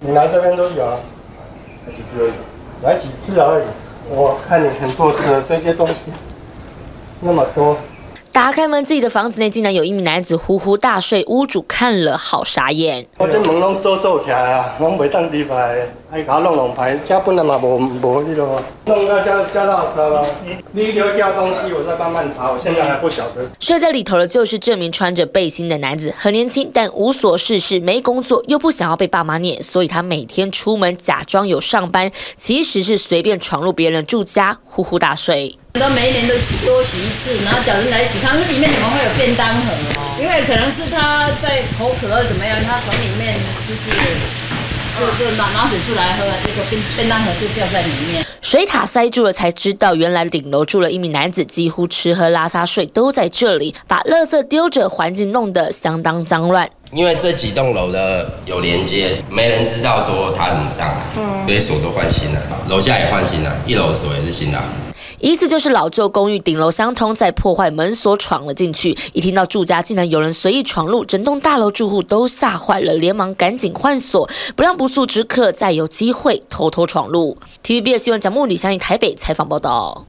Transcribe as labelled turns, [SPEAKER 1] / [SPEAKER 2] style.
[SPEAKER 1] 你来这边都有啊？来几次而已，来几次而已。我看你很多次了，这些东西那么多。
[SPEAKER 2] 打开门，自己的房子内竟然有一名男子呼呼大睡，屋主看了好傻眼。
[SPEAKER 1] 我这门拢锁起来啊，拢袂当离开，爱甲我弄牌，这本来嘛无迄个，弄到加到沙了。你留掉东西，我再慢慢查，我现在还不晓得。
[SPEAKER 2] 睡在里头的就是这名穿着背心的男子，很年轻，但无所事事，没工作，又不想要被爸妈念，所以他每天出门假装有上班，其实是随便闯入别人的住家，呼呼大睡。
[SPEAKER 3] 都每一年都多洗一次，然后叫人来洗汤，那里面怎么会有便当盒哦？因为可能是他在口渴怎么样，他从里面就拿水出来喝，这个便当盒就掉在里面。
[SPEAKER 2] 水塔塞住了，才知道原来顶楼住了一名男子，几乎吃喝拉撒睡都在这里，把垃圾丢着，环境弄得相当脏乱。
[SPEAKER 4] 因为这几栋楼的有连接，没人知道说他怎么上来，所以锁都换新了，楼下也换新了，1楼的锁也是新的。
[SPEAKER 2] 疑似就是老旧公寓顶楼相通，在破坏门锁闯了进去。一听到住家竟然有人随意闯入，整栋大楼住户都吓坏了，连忙赶紧换锁，不让不速之客再有机会偷偷闯入。TVB 的新闻节目李湘怡台北采访报道。